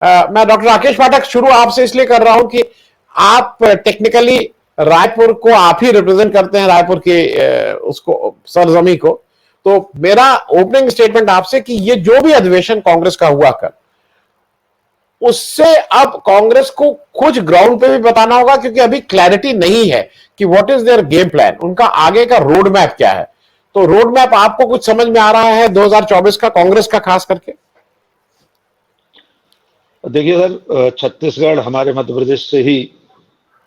मैं डॉक्टर राकेश पाठक शुरू आपसे इसलिए कर रहा हूं कि आप टेक्निकली रायपुर को आप ही रिप्रेजेंट करते हैं, रायपुर के उसको सरजमी को। तो मेरा ओपनिंग स्टेटमेंट आपसे कि ये जो भी अधिवेशन कांग्रेस का हुआ कर, उससे अब कांग्रेस को कुछ ग्राउंड पे भी बताना होगा, क्योंकि अभी क्लैरिटी नहीं है कि what is their game plan, उनका आगे का रोड मैप क्या है। तो रोड मैप आपको कुछ समझ में आ रहा है 2024 का कांग्रेस का खास करके? देखिए सर, छत्तीसगढ़ हमारे मध्य प्रदेश से ही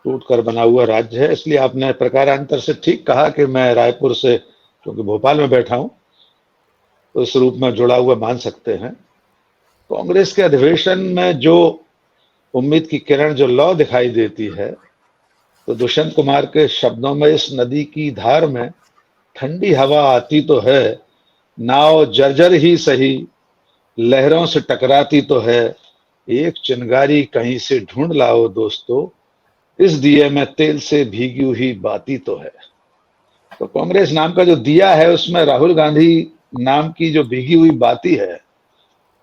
टूट कर बना हुआ राज्य है, इसलिए आपने प्रकारांतर से ठीक कहा कि मैं रायपुर से, क्योंकि भोपाल में बैठा हूं, तो इस रूप में जुड़ा हुआ मान सकते हैं। कांग्रेस के अधिवेशन में जो उम्मीद की किरण, जो लौ दिखाई देती है, तो दुष्यंत कुमार के शब्दों में, इस नदी की धार में ठंडी हवा आती तो है, नाव जर्जर ही सही, लहरों से टकराती तो है, एक चिंगारी कहीं से ढूंढ लाओ दोस्तों, इस दिए में तेल से भीगी हुई बाती तो है। तो कांग्रेस नाम का जो दिया है, उसमें राहुल गांधी नाम की जो भीगी हुई बाती है,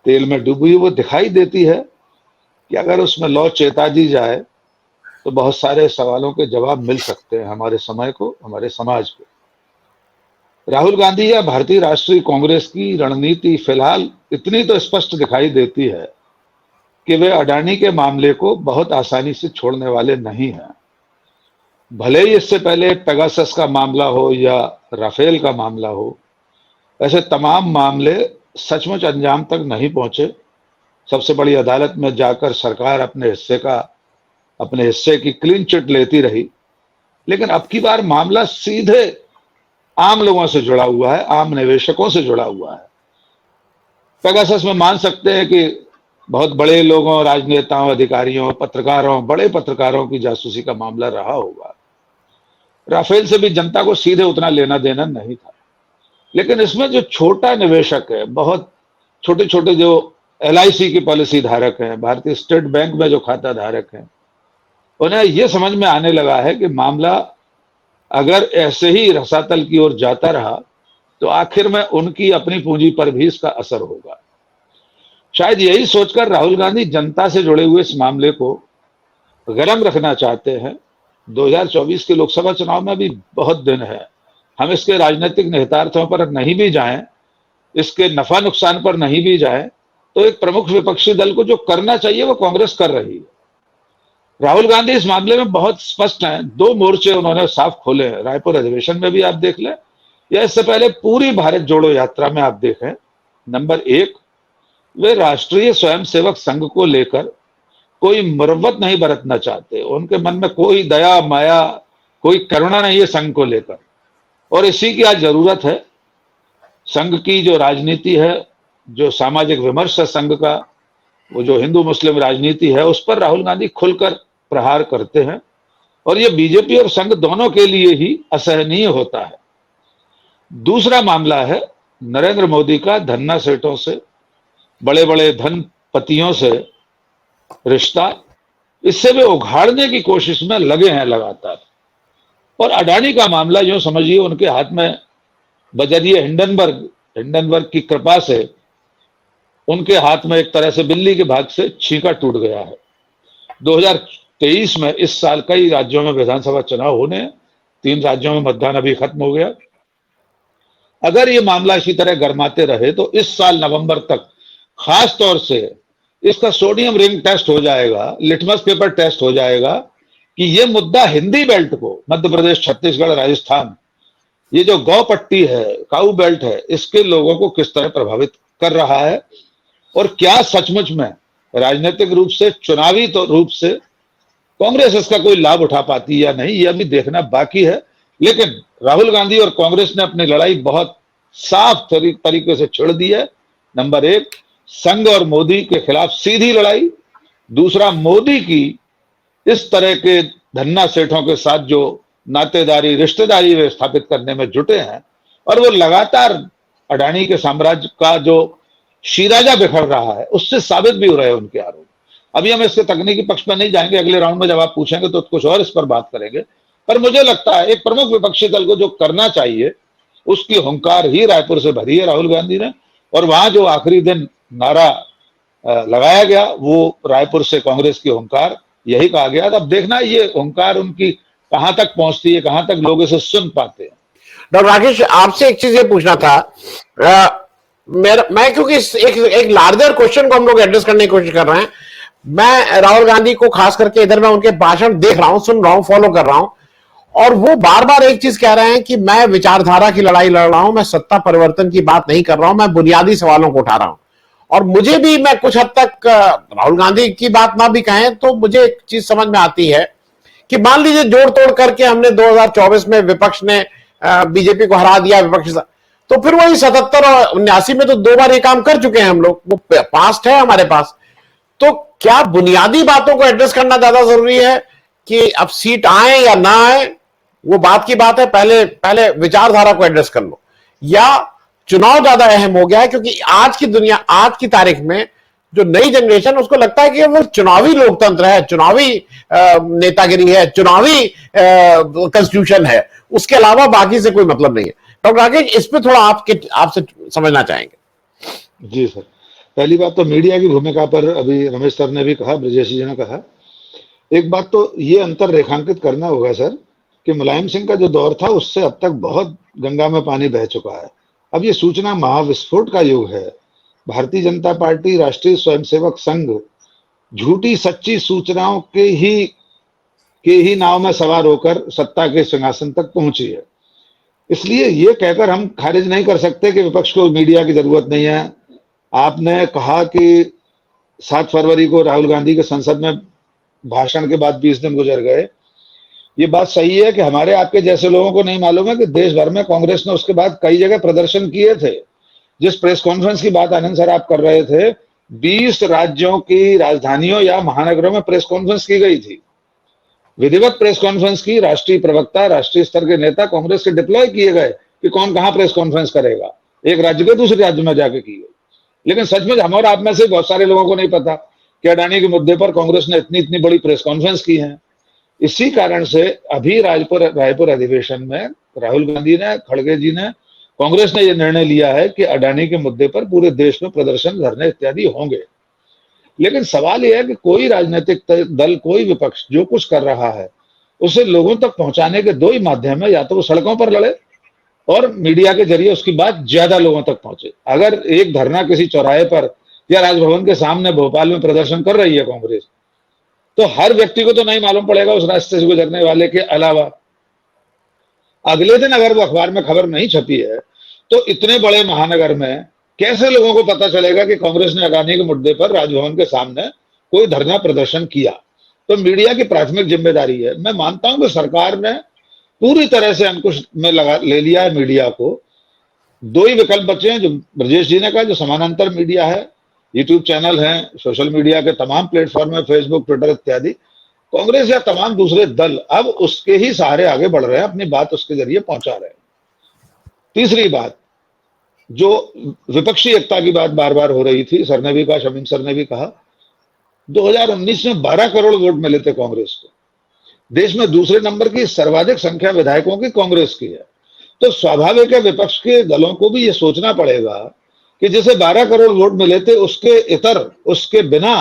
तेल में डूबी हुई, वो दिखाई देती है कि अगर उसमें लौ चेता दी जाए तो बहुत सारे सवालों के जवाब मिल सकते हैं हमारे समय को, हमारे समाज को। राहुल गांधी या भारतीय राष्ट्रीय कांग्रेस की रणनीति फिलहाल इतनी तो स्पष्ट दिखाई देती है कि वे अडानी के मामले को बहुत आसानी से छोड़ने वाले नहीं हैं। भले ही इससे पहले पेगासस का मामला हो या राफेल का मामला हो, ऐसे तमाम मामले सचमुच अंजाम तक नहीं पहुंचे। सबसे बड़ी अदालत में जाकर सरकार अपने हिस्से की क्लीन चिट लेती रही, लेकिन अब की बार मामला सीधे आम लोगों से जुड़ा हुआ है, आम निवेशकों से जुड़ा हुआ है। पेगासस में मान सकते हैं कि बहुत बड़े लोगों, राजनेताओं, अधिकारियों, पत्रकारों, बड़े पत्रकारों की जासूसी का मामला रहा होगा। राफेल से भी जनता को सीधे उतना लेना देना नहीं था, लेकिन इसमें जो छोटा निवेशक है, बहुत छोटे छोटे जो LIC की पॉलिसी धारक हैं, भारतीय स्टेट बैंक में जो खाता धारक हैं, उन्हें यह समझ में आने लगा है कि मामला अगर ऐसे ही रसातल की ओर जाता रहा तो आखिर में उनकी अपनी पूंजी पर भी इसका असर होगा। शायद यही सोचकर राहुल गांधी जनता से जुड़े हुए इस मामले को गर्म रखना चाहते हैं। 2024 के लोकसभा चुनाव में भी बहुत दिन है, हम इसके राजनीतिक निहितार्थों पर नहीं भी जाएं, इसके नफा नुकसान पर नहीं भी जाएं, तो एक प्रमुख विपक्षी दल को जो करना चाहिए वो कांग्रेस कर रही है। राहुल गांधी इस मामले में बहुत स्पष्ट हैं। 2 मोर्चे उन्होंने साफ खोले हैं। रायपुर अधिवेशन में भी आप देख लें या इससे पहले पूरी भारत जोड़ो यात्रा में आप देखें। नंबर 1, वे राष्ट्रीय स्वयंसेवक संघ को लेकर कोई मुरव्वत नहीं बरतना चाहते। उनके मन में कोई दया माया, कोई करुणा नहीं है संघ को लेकर, और इसी की आज जरूरत है। संघ की जो राजनीति है, जो सामाजिक विमर्श है संघ का, वो जो हिंदू मुस्लिम राजनीति है, उस पर राहुल गांधी खुलकर प्रहार करते हैं, और ये बीजेपी और संघ दोनों के लिए ही असहनीय होता है। दूसरा मामला है नरेंद्र मोदी का धन्ना सेठों से, बड़े बड़े धनपतियों से रिश्ता, इससे वे उघाड़ने की कोशिश में लगे हैं लगातार। और अडानी का मामला यूं समझिए, उनके हाथ में बजरिए हिंडनबर्ग की कृपा से उनके हाथ में एक तरह से बिल्ली के भाग से छींका टूट गया है। 2023 में इस साल कई राज्यों में विधानसभा चुनाव होने हैं। 3 राज्यों में मतदान अभी खत्म हो गया। अगर ये मामला इसी तरह गरमाते रहे तो इस साल नवंबर तक खास तौर से इसका सोडियम रिंग टेस्ट हो जाएगा, लिटमस पेपर टेस्ट हो जाएगा कि ये मुद्दा हिंदी बेल्ट को, मध्य प्रदेश, छत्तीसगढ़, राजस्थान, ये जो गौ पट्टी है, काऊ बेल्ट है, इसके लोगों को किस तरह प्रभावित कर रहा है, और क्या सचमुच में राजनीतिक रूप से, चुनावी तो रूप से कांग्रेस इसका कोई लाभ उठा पाती या नहीं, यह अभी देखना बाकी है। लेकिन राहुल गांधी और कांग्रेस ने अपनी लड़ाई बहुत साफ तरीके से छिड़ दी है। नंबर 1, संघ और मोदी के खिलाफ सीधी लड़ाई। दूसरा, मोदी की इस तरह के धन्ना सेठों के साथ जो नातेदारी, रिश्तेदारी वे स्थापित करने में जुटे हैं, और वो लगातार अडानी के साम्राज्य का जो शीराजा बिखर रहा है, उससे साबित भी हो रहे हैं उनके आरोप। अभी हम इसके तकनीकी पक्ष में नहीं जाएंगे, अगले राउंड में जब आप पूछेंगे तो कुछ और इस पर बात करेंगे। पर मुझे लगता है एक प्रमुख विपक्षी दल को जो करना चाहिए उसकी हुंकार ही रायपुर से भरी है राहुल गांधी ने। और वहां जो आखिरी दिन नारा लगाया गया, वो रायपुर से कांग्रेस की हुंकार यही कहा गया। अब देखना ये हुंकार उनकी कहां तक पहुंचती है, कहां तक लोग इसे सुन पाते हैं। डॉक्टर राकेश, आपसे एक चीज ये पूछना था। मैं क्योंकि एक लार्जर क्वेश्चन को हम लोग एड्रेस करने की कोशिश कर रहे हैं। मैं राहुल गांधी को खास करके इधर मैं उनके भाषण देख रहा हूं, सुन रहा हूं, फॉलो कर रहा हूं, और वो बार बार एक चीज कह रहे हैं कि मैं विचारधारा की लड़ाई लड़ रहा हूं, मैं सत्ता परिवर्तन की बात नहीं कर रहा हूं, मैं बुनियादी सवालों को उठा रहा हूं। और मुझे भी, मैं कुछ हद तक राहुल गांधी की बात ना भी कहें तो मुझे एक चीज समझ में आती है कि मान लीजिए जोड़ तोड़ करके हमने 2024 में विपक्ष ने बीजेपी को हरा दिया, विपक्ष, तो फिर वही 77 और 79 में तो 2 बार ये काम कर चुके हैं हम लोग, वो पास्ट है हमारे पास। तो क्या बुनियादी बातों को एड्रेस करना ज्यादा जरूरी है कि अब सीट आए या ना आए वो बात की बात है, पहले पहले विचारधारा को एड्रेस कर लो, या चुनाव ज्यादा अहम हो गया है? क्योंकि आज की दुनिया, आज की तारीख में जो नई जनरेशन, उसको लगता है कि वो चुनावी लोकतंत्र है, चुनावी नेतागिरी है, चुनावी कॉन्स्टिट्यूशन है, उसके अलावा बाकी से कोई मतलब नहीं है। डॉक्टर राकेश, इस पे थोड़ा आपसे समझना चाहेंगे। जी सर, पहली बात तो मीडिया की भूमिका पर अभी रमेश सर ने भी कहा, ब्रजेश जी ने कहा। एक बात तो ये अंतर रेखांकित करना होगा सर कि मुलायम सिंह का जो दौर था उससे अब तक बहुत गंगा में पानी बह चुका है। अब ये सूचना महाविस्फोट का युग है। भारतीय जनता पार्टी, राष्ट्रीय स्वयंसेवक संघ झूठी सच्ची सूचनाओं के ही नाव में सवार होकर सत्ता के सिंहासन तक पहुंची है। इसलिए ये कहकर हम खारिज नहीं कर सकते कि विपक्ष को मीडिया की जरूरत नहीं है। आपने कहा कि 7 फरवरी को राहुल गांधी के संसद में भाषण के बाद 20 दिन गुजर गए। ये बात सही है कि हमारे आपके जैसे लोगों को नहीं मालूम है कि देश भर में कांग्रेस ने उसके बाद कई जगह प्रदर्शन किए थे। जिस प्रेस कॉन्फ्रेंस की बात आनंद सर आप कर रहे थे, 20 राज्यों की राजधानियों या महानगरों में प्रेस कॉन्फ्रेंस की गई थी, विधिवत प्रेस कॉन्फ्रेंस की। राष्ट्रीय प्रवक्ता, राष्ट्रीय स्तर के नेता कांग्रेस के डिप्लॉय किए गए कि कौन कहां प्रेस कॉन्फ्रेंस करेगा, एक राज्य के दूसरे राज्य में जाके की गई। लेकिन सचमुच हम और आप में से बहुत सारे लोगों को नहीं पता कि अडानी के मुद्दे पर कांग्रेस ने इतनी बड़ी प्रेस कॉन्फ्रेंस की है। इसी कारण से अभी रायपुर अधिवेशन में राहुल गांधी ने, खड़गे जी ने, कांग्रेस ने यह निर्णय लिया है कि अडानी के मुद्दे पर पूरे देश में प्रदर्शन, धरने इत्यादि होंगे। लेकिन सवाल यह है कि कोई राजनीतिक दल, कोई विपक्ष जो कुछ कर रहा है उसे लोगों तक पहुंचाने के 2 ही माध्यम है, या तो वो सड़कों पर लड़े और मीडिया के जरिए उसकी बात ज्यादा लोगों तक पहुंचे। अगर एक धरना किसी चौराहे पर या राजभवन के सामने भोपाल में प्रदर्शन कर रही है कांग्रेस, तो हर व्यक्ति को तो नहीं मालूम पड़ेगा उस रास्ते से गुजरने वाले के अलावा। अगले दिन अगर वो अखबार में खबर नहीं छपी है तो इतने बड़े महानगर में कैसे लोगों को पता चलेगा कि कांग्रेस ने अडानी के मुद्दे पर राजभवन के सामने कोई धरना प्रदर्शन किया? तो मीडिया की प्राथमिक जिम्मेदारी है। मैं मानता हूं कि सरकार ने पूरी तरह से अंकुश में ले लिया है मीडिया को। 2 ही विकल्प बचे हैं, जो ब्रजेश जी ने कहा, जो समानांतर मीडिया है, यूट्यूब चैनल है, सोशल मीडिया के तमाम प्लेटफॉर्म है, फेसबुक, ट्विटर इत्यादि। कांग्रेस या तमाम दूसरे दल अब उसके ही सहारे आगे बढ़ रहे हैं, अपनी बात उसके जरिए पहुंचा रहे हैं। तीसरी बात, जो विपक्षी एकता की बात बार बार हो रही थी, सर ने भी कहा, शमीम सर ने भी कहा, 2019 में 12 करोड़ वोट मिले थे कांग्रेस को। देश में दूसरे नंबर की सर्वाधिक संख्या विधायकों की कांग्रेस की है। तो स्वाभाविक है विपक्ष के दलों को भी यह सोचना पड़ेगा कि जैसे 12 करोड़ वोट मिले थे, उसके बिना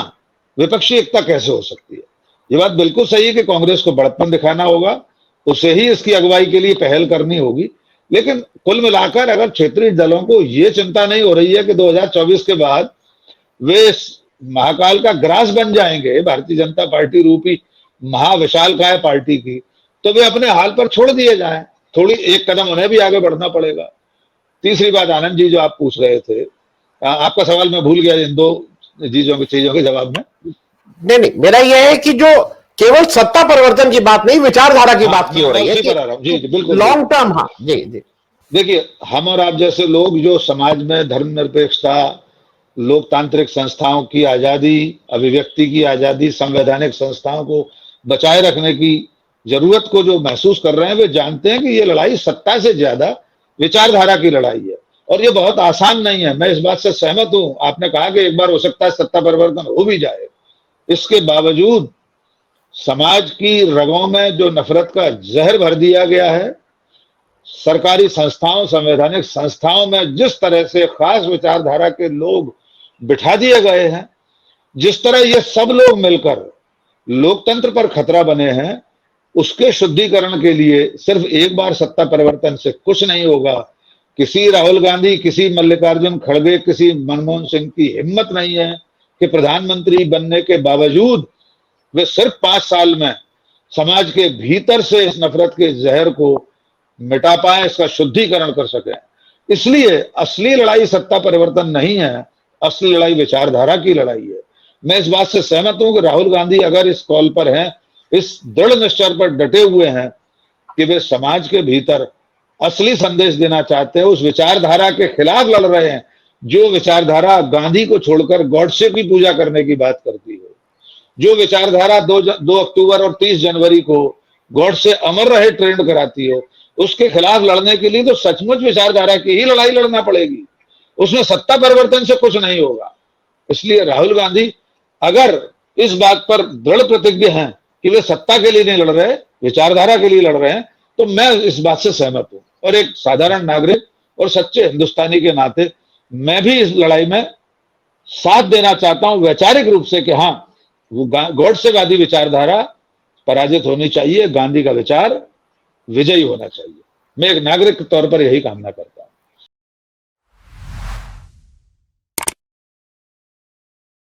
विपक्षी एकता कैसे हो सकती है। ये बात बिल्कुल सही है कि कांग्रेस को बड़प्पन दिखाना होगा, उसे ही इसकी अगुवाई के लिए पहल करनी होगी। लेकिन कुल मिलाकर अगर क्षेत्रीय दलों को यह चिंता नहीं हो रही है कि 2024 के बाद वे महाकाल का ग्रास बन जाएंगे भारतीय जनता पार्टी रूपी महाविशालकाय पार्टी की, तो वे अपने हाल पर छोड़ दिए जाएं। थोड़ी एक कदम उन्हें भी आगे बढ़ना पड़ेगा। तीसरी बात, आनंद जी, जो आप पूछ रहे थे, आपका सवाल मैं भूल गया इन 2 चीजों के जवाब में। नहीं, मेरा यह है कि जो केवल सत्ता परिवर्तन की बात नहीं, विचारधारा की बात की हो रही है। जी बिल्कुल, लॉन्ग टर्म। हाँ जी जी। देखिए, हम और आप जैसे लोग जो समाज में धर्मनिरपेक्षता, लोकतांत्रिक संस्थाओं की आजादी, अभिव्यक्ति की आजादी, संवैधानिक संस्थाओं को बचाए रखने की जरूरत को जो महसूस कर रहे हैं, वे जानते हैं कि ये लड़ाई सत्ता से ज्यादा विचारधारा की लड़ाई है और ये बहुत आसान नहीं है। मैं इस बात से सहमत हूं। आपने कहा कि एक बार हो सकता है सत्ता परिवर्तन हो भी जाए, इसके बावजूद समाज की रगों में जो नफरत का जहर भर दिया गया है, सरकारी संस्थाओं, संवैधानिक संस्थाओं में जिस तरह से खास विचारधारा के लोग बिठा दिए गए हैं, जिस तरह ये सब लोग मिलकर लोकतंत्र पर खतरा बने हैं, उसके शुद्धिकरण के लिए सिर्फ एक बार सत्ता परिवर्तन से कुछ नहीं होगा। किसी राहुल गांधी, किसी मल्लिकार्जुन खड़गे, किसी मनमोहन सिंह की हिम्मत नहीं है कि प्रधानमंत्री बनने के बावजूद वे सिर्फ 5 साल में समाज के भीतर से इस नफरत के जहर को मिटा पाए, इसका शुद्धिकरण कर सके। इसलिए असली लड़ाई सत्ता परिवर्तन नहीं है, असली लड़ाई विचारधारा की लड़ाई है। मैं इस बात से सहमत हूं कि राहुल गांधी अगर इस कॉल पर हैं, इस दृढ़ निश्चय पर डटे हुए हैं कि वे समाज के भीतर असली संदेश देना चाहते हैं, उस विचारधारा के खिलाफ लड़ रहे हैं जो विचारधारा गांधी को छोड़कर गॉडसे की पूजा करने की बात करती है, जो विचारधारा 2 अक्टूबर और 30 जनवरी को गॉडसे अमर रहे ट्रेंड कराती हो, उसके खिलाफ लड़ने के लिए तो सचमुच विचारधारा की ही लड़ाई लड़ना पड़ेगी। उसमें सत्ता परिवर्तन से कुछ नहीं होगा। इसलिए राहुल गांधी अगर इस बात पर दृढ़ प्रतिज्ञ हैं कि वे सत्ता के लिए नहीं लड़ रहे, विचारधारा के लिए लड़ रहे हैं, तो मैं इस बात से सहमत हूं। और एक साधारण नागरिक और सच्चे हिंदुस्तानी के नाते मैं भी इस लड़ाई में साथ देना चाहता हूं वैचारिक रूप से कि हाँ, वो गॉडसेवादी विचारधारा पराजित होनी चाहिए, गांधी का विचार विजयी होना चाहिए। मैं एक नागरिक के तौर पर यही कामना करता हूं।